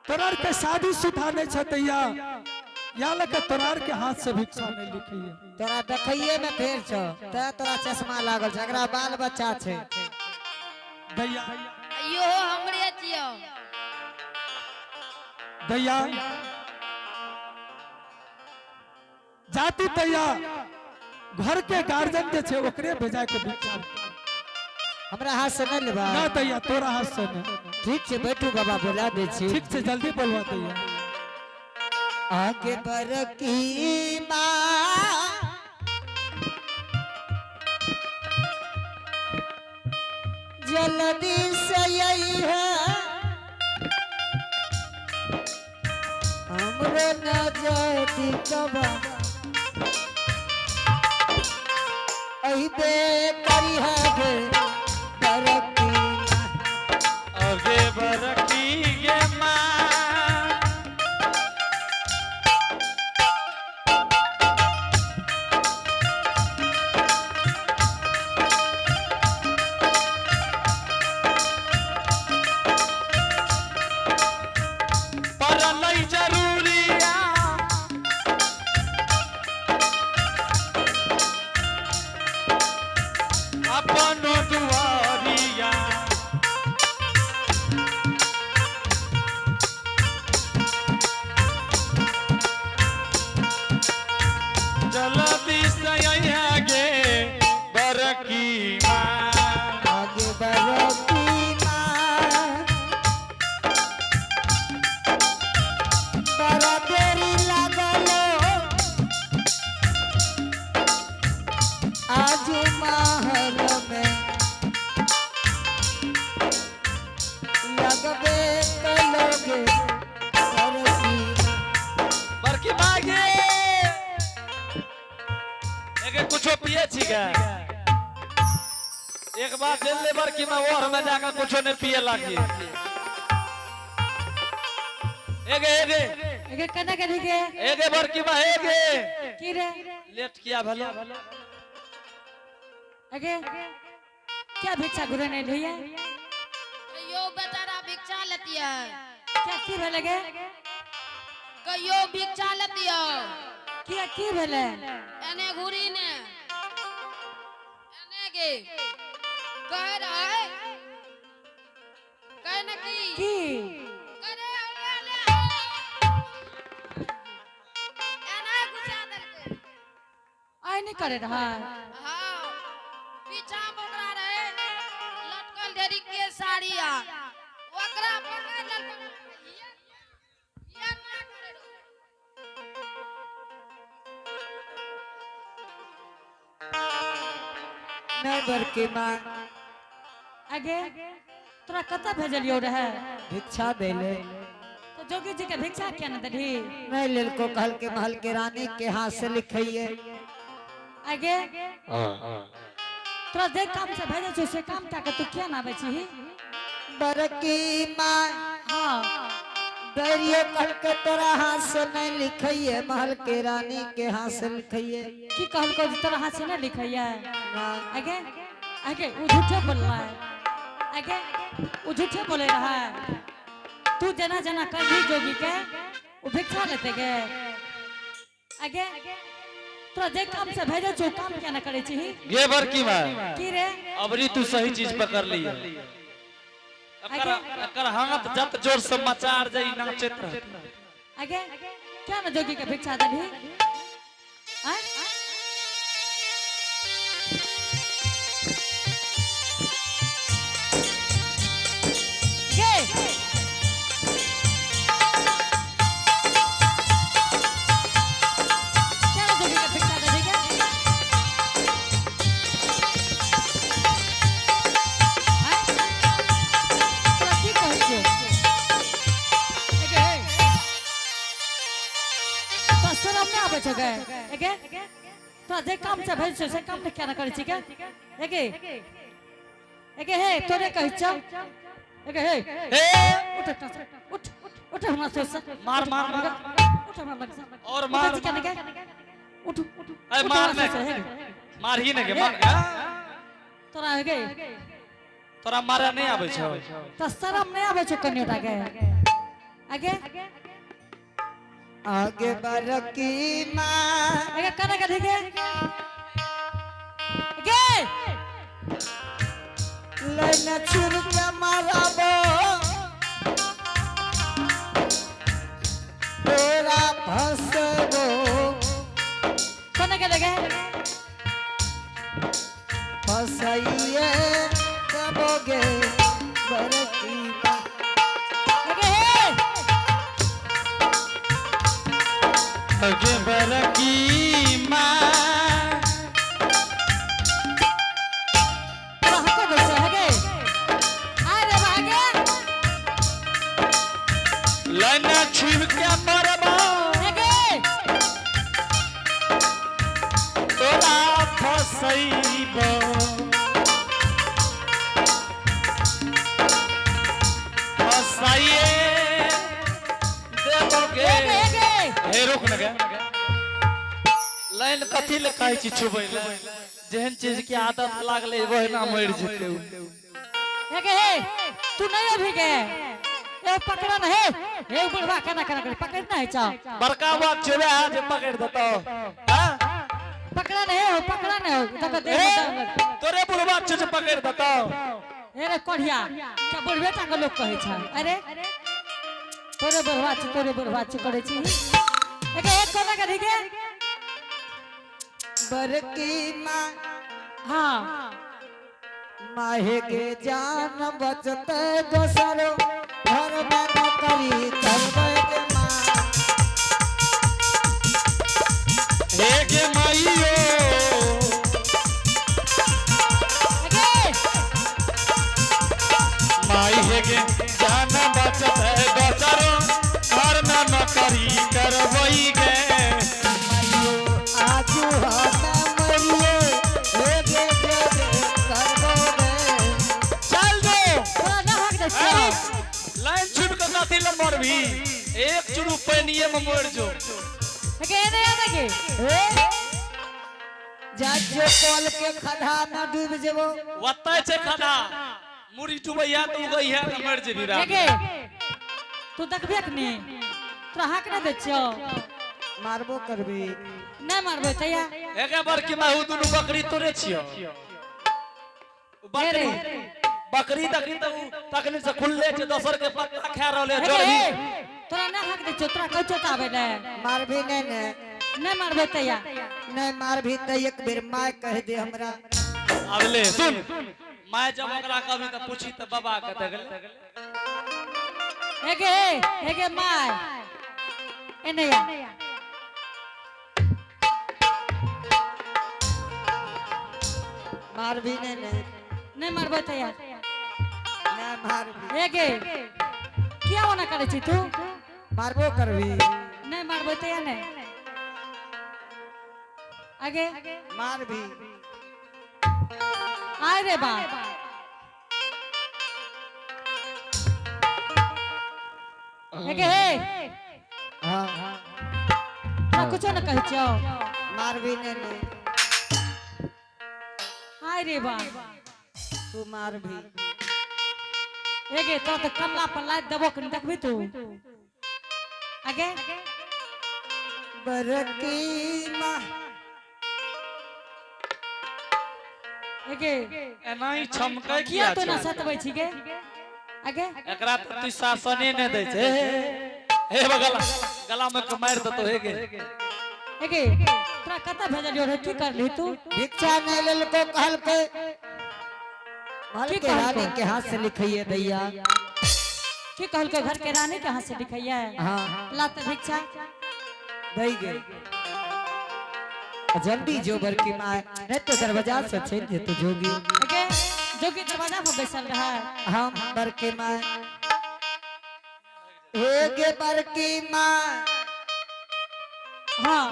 तोरार के शादी सुधाने छतैया या लगे तोरार के हाथ से भिक्षा नहीं लिखी है। तोरा देखइए में फेर छ ते तोरा चश्मा लागल छ एकरा बाल बच्चा छे दैया अयो हमरे छियो दैया जाती तैया घर के गार्जियन जे छे ओकरे भेजा के भिक्षा हमरा हाथ से न लेबा ना तैया तोरा हाथ से नहीं। ठीक छे बैठू बाबा बोला दे छी ठीक से जल्दी बोलवा तैया। आगे बर की माँ जल्दी से यही है हमरे न जाती कबा अहिबे करी है गे बरकी अगे बरकी गे माँ एक बार दिल लेबर की मैं और में जाकर कुछ ने पिए लागी एगे कना के ठीक है एगे बर की मैं एगे की रे लेट किया भलो एगे क्या भिक्षा गुरु ने ली है यो बेचारा भिक्षा लेती है क्या की भेले गे कयो भिक्षा लेती है की भेले एने घुरी ने एने गे कह रहा है कहने की करे ले एना गुस्सा दल आई नहीं करे रहा हां पीछा बोकरा रहे लटकल ढेरी के साड़िया ओकरा पकड़ लटकल ये ना करे मैं बर की माँ आगे तोरा कता भेजलियो रहे भिक्षा देले तो जोगी जी के भिक्षा क्या न दही मैं लेल को कहल के महल के रानी के हाथ से लिखइए आगे तोरा जे काम से भेजे छो से काम का के तू क्या ना बेची बरकी माँ हां डरियो कहल के तोरा हाथ से नहीं लिखइए महल के रानी के हाथ से लिखइए की कहल को तोरा हाथ से ना लिखैया ना आगे आगे वो झूठे बोल रहा है आगे वो झूठे बोले रहा है तू जना जना कर भी जोगी के वो भिक्षा लेते गे आगे तोरा जे काम से भेजे छो काम क्या न करे छी गे बर की मैं की रे अबरी तू सही चीज पकड़ ली है अकर हाथ जत जोर समाचार जई नाचत रह आगे क्या न जोगी के भिक्षा दे दी तो जे काम से भेज से काम ने क्या न करे छी के एके एके हे तोरे कहि छ एके हे उठ उठ उठ हमरा से मार मार मार उठ हमरा और मार क्या के उठ उठ अरे मार ने मार ही ने के मार तोरा हे तोरा मारे नहीं आवे छौ तो शर्म नहीं आवे छौ कन्योटा के आगे आगे बढ़ की माँ आगे कने का ठीक है आगे लैन छुर के मारबो तोरा फसबो कने का लगे फसइए कबोगे बरकी माँ आगे आगे बरकी माँ हको दो आगे अरे आगे लैना छिप के मरबा आगे तोरा फसैबो फसाइए देबोगे आगे हे रुक न गे लाइन कथी ले कहै छी छुबै ले जेहन चीज के आदत लागले वही ना मर जेते आगे तू नहीं अभी के ए पकड़ा ना हे बुढ़वा कना कना कर पकड़ना है चा बड़का बात छबे आज पकड़ देतो हां पकड़ा नहीं हो पकड़ा नहीं हो तब देख तोरे बुढ़वा छ पकड़ देतो अरे कोढ़िया क्या बुढ़वे टा के लोग कहै छ अरे तोरे बुढ़वा छ करे छी एके एक कोना का ठीक है बरकी माँ हां माहे के जान बचते दोसरो घर में नौकरी करबे के माँ हे गे माईयो एके माई हे गे जान बचत है दोसरो घर में नौकरी करबई गे आजू हम मरिए हे गे करबोगे चल दो थोड़ा ना भाग दे लाइन छुप के कथी ल मरबी एक चुरू पानिए में मर जो एके नहीं आने के जा जो कल के खड्डा में डूब जेबो वत्ता छे खड़ा मुड़ी डुबैया तू गई है त मर जेबी रा एके तू देखबे कि नहीं तोरा हक ना दे छियो मारबो करबी नहीं मारबे तैया एके बार कि मैं दुनु बकरी तोरे छियो बकरी बकरी तकनी से खुलले छे दोसर के पत्ता खा रहले जोड़बी तोरा ना हक दे छियो तोरा कह चोताबे ले मारबी नहीं नहीं मारबे तैया नहीं मारबी त एक बेर माय कह दे हमरा अगले सुन मैं जब ओकरा कभी त पूछी त बाबा के दगले एके माय एनया मारबी नहीं मारबे तैया नहीं मारबी एके क्या होना करे छी तू मारबो करबी नहीं मारबे तैया नहीं आगे मारबी आय रे बाप एके हाँ ना कुछ ना कह छियो मारबी नहीं आय रे बाप तू मारबी एके तो कमला पर लाद देबो कि देखबी तू आगे बरकी माँ एके एनाही छमकै किया किया तो ना छे सतबै छी के आगे एकरा त तू शासने न दै छे हे बगला गला में के मार दतो हे गे एके तोरा कता भेजलियो रे की करली तू भिक्षा नहीं लेल को कहल के महल की के कहल रानी को? के हाथ से लिखिए दैया की कहल के घर के रानी के हाथ से लिखैया हाँ लात भिक्षा दई गई जल्दी जो बरकी माँ नहीं तो दरवाजा से छीन जे तो जोगी एके जोगी दरवाजा पर बैसल रहा हम बरकी माँ हे बरकी माँ हां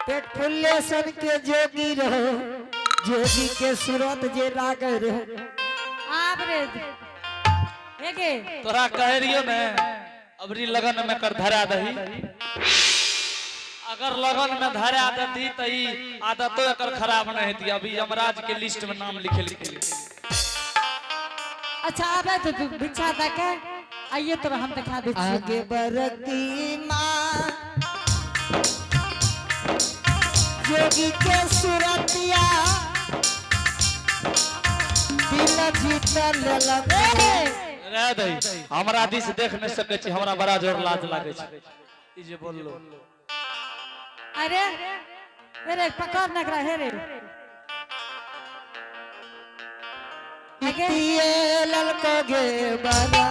पेट फुल्ले सन के जोगी रहो जोगी के सूरत जे लागे रहो आप रे एके तोरा कह रियो ने अबरी लगन में कर धरा दही अगर लगन में धरा देती त ई आदतो एकर खराब न हेती अभी यमराज के लिस्ट में नाम लिखे अच्छा आबे तो तू भिक्षा दे के आइए तो हम दिखा दे आगे बरकी माँ जोगी के सुरतिया दिल जीतल लगे रे दई हमरा दिस देख नहीं सके छी, हमरा बड़ा जोर लाज लागे छै ई जे बोललो। अरे अरे पकड़ न करा हे रे आगे ये ललको गे बाला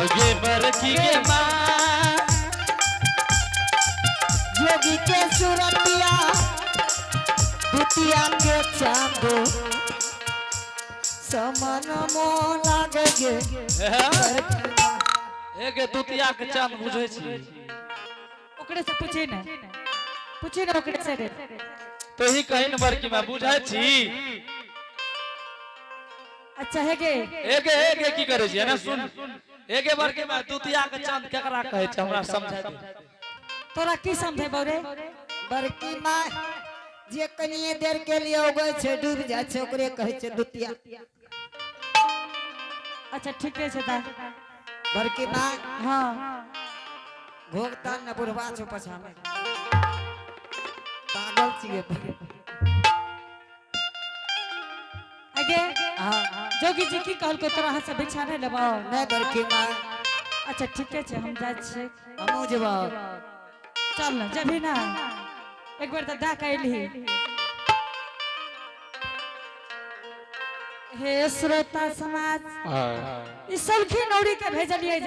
आगे बरकी के मां जोगी के सुरतिया दुतिया के चांदो समन मो लागे गे एके दुतिया के चांद बुझै छी। ओकरे से पूछे न ओकरे से रे तो ही कहीं न बरकी मैं बुझै छी। अच्छा है के एके एके की करे छी ना सुन, एके बरकी मैं दुतिया के चांद केकरा कहै छै हमरा समझा दे। तोरा की समझे बोरे बड़की माँ जे कनिए देर के लिए उगै छै डूब जाय छै ओकरे कहै छै दुतिया। अच्छा ठीक है दा बड़की माँ हां भोगता न बुढ़वा छो पछा में पागल छिए। आगे हां जोगी जी की कहल को तोरा हाथ से भिक्षा नहीं लेबो नहीं बड़की माँ अच्छा ठीक है हम जाय छी हमहू जेबो चल न जभी ना एक बार तो दा कैली। हे श्रोता समाज इस सलखी नौरी के भेजलिए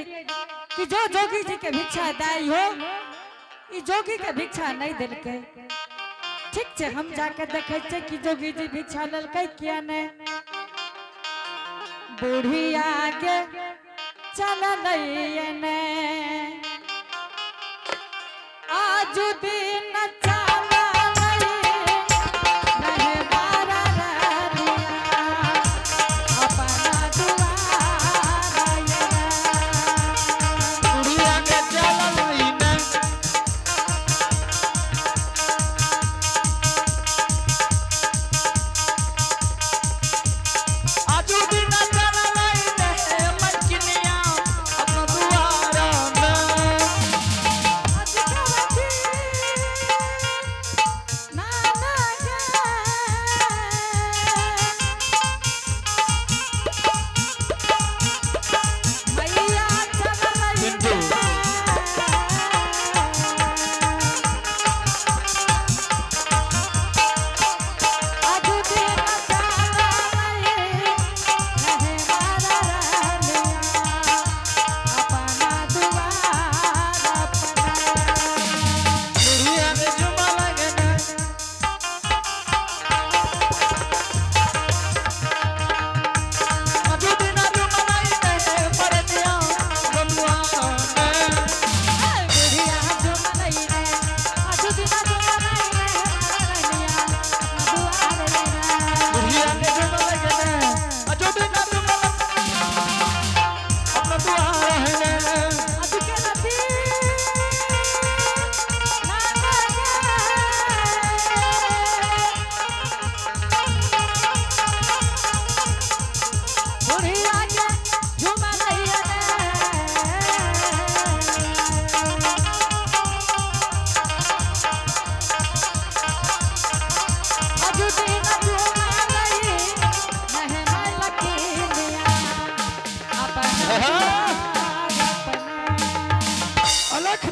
कि जो जोगी जी के भिक्षा दाई हो ई जोगी के भिक्षा नहीं देलके। ठीक छे हम जाके देखे छे कि जोगी जी भिक्षा ललकै किया ने बूढ़ी आगे चललै ने आज दिन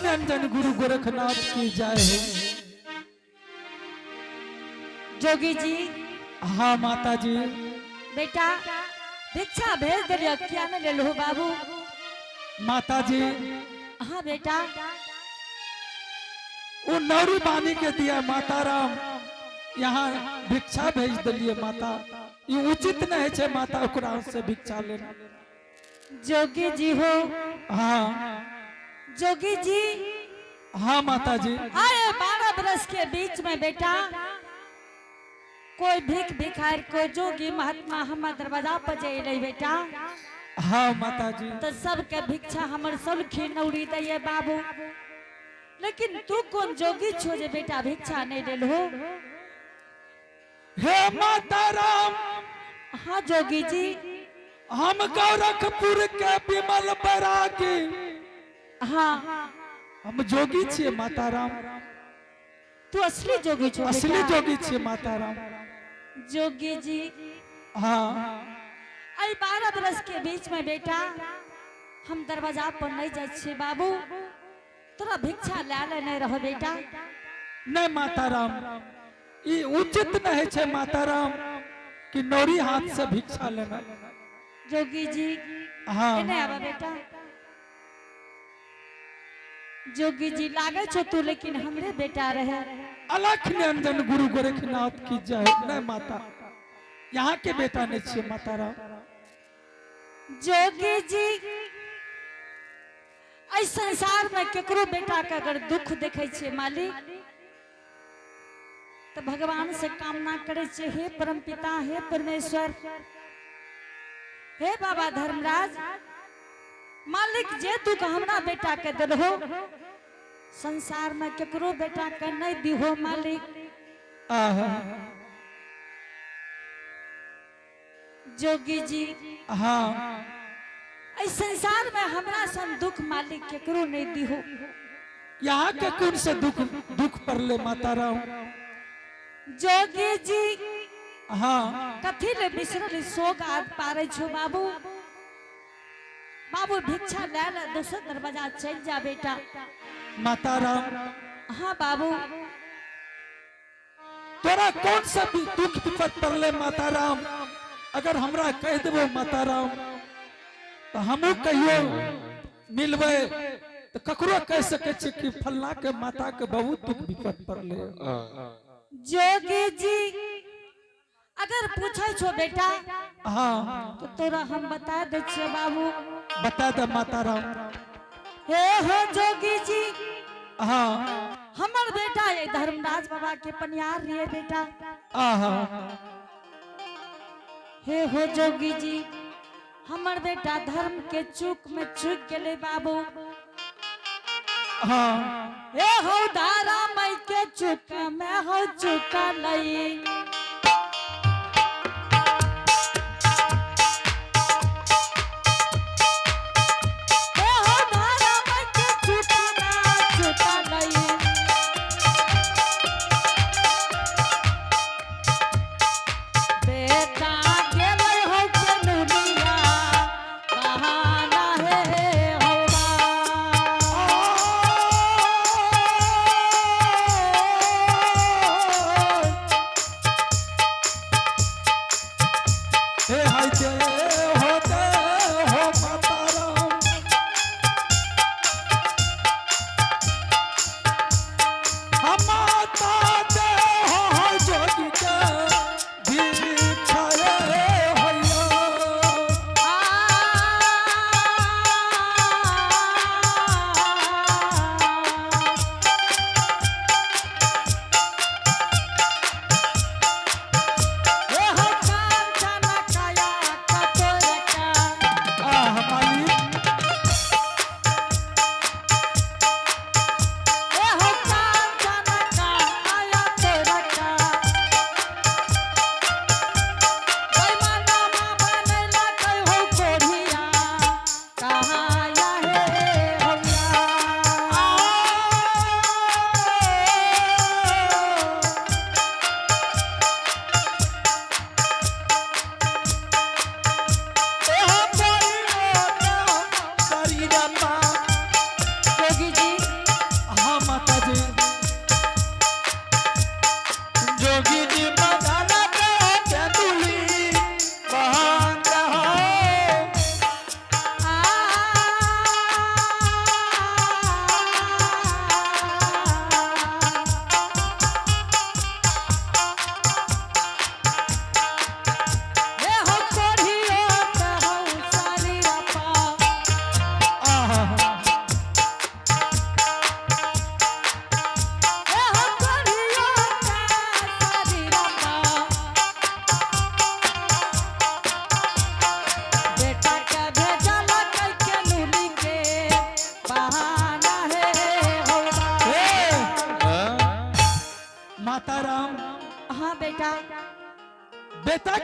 निरंजन गुरु गोरखनाथ की जय। जोगी जी हाँ माता जी बेटा भिक्षा भेज दिलियो क्या न ले लो बाबू। माता जी हाँ बेटा वो नौरी बानी के दिया माता राम यहाँ भिक्षा भेज दिलिए माता, ये उचित नहीं है माता ओकरा से भिक्षा लेना। जोगी जी हो हाँ जोगी जी हाँ माता जी आए 12 बरस के बीच में बेटा कोई भीख भिखार कोई जोगी महात्मा हमारे दरवाजा पर जाए बेटा। हाँ माता जी तो सबके भिक्षा हमर सलखी नौरी दिए बाबू, लेकिन तू कौन जोगी छो जे बेटा भिक्षा नहीं दिल हो। हे माता राम, हाँ जोगी जी। हम गोरखपुर के विमल बैरागी, हाँ हम जोगी छियै माता राम, तू असली जोगी छो असली बेटा। जोगी छियै माता राम। जोगी जी हाँ आई 12 बरस के बीच में बेटा हम दरवाजा पर नहीं जाए छे बाबू, तोरा भिक्षा ले नहीं रहो बेटा। नहीं माता राम, ये उचित नहीं है माता राम कि नौरी हाथ से भिक्षा लेना। जोगी जी हाँ एने आवा बेटा। जोगी जी लागे छो तू लेकिन हमरे बेटा रहे। अलख निरंजन गुरु गोरखनाथ की जय। नहीं माता, यहाँ के बेटा नहीं छे माता राम। जोगी जी इस संसार में केकरो बेटा के अगर दुख देखे छे मालिक तो भगवान से कामना करे छे, हे परम पिता, हे परमेश्वर, हे बाबा धर्मराज, मालिक जे तू का हमरा बेटा के दलहो संसार में केकरो बेटा के नहीं दिहो मालिक। आहा, जोगी जी हाँ इस संसार में हमरा सन दुख मालिक केकरो नहीं दिहो। यहाँ के कौन से दुख पड़ले माता राम। जोगी जी हाँ कथी ले बिसरल सोग आद पारे छो बाबू। बाबू भिक्षा ले ले, दूसरा दरवाजा चल जा बेटा। माता राम, हाँ बाबू। तोरा कौन सा भी दुख विपत पड़ले माता राम, अगर हमरा कह देबो माता राम तो हमू कहियो मिलबे तो ककरो कह सके छे कि फलना के माता के बहुत दुख विपत पड़ले। जोगी जी अगर पूछे छो बेटा हाँ तो तोरा हम बता दे छे बाबू। बता दे माता राम। हे हो जोगी जी, हाँ हमर बेटा ये धर्मराज बाबा के पनियार रिए बेटा। आहा, हे हो जोगी जी, हमर बेटा धर्म के चूक में चूक गेले बाबू। हाँ हे हो दारा मई के चूक में हो चूका लई। हे हो दारा मई के चूक में चूका लई। बेटा गेलै हो जनुनिया बहाना है होवा।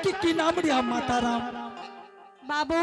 की नाम रिया माता राम बाबू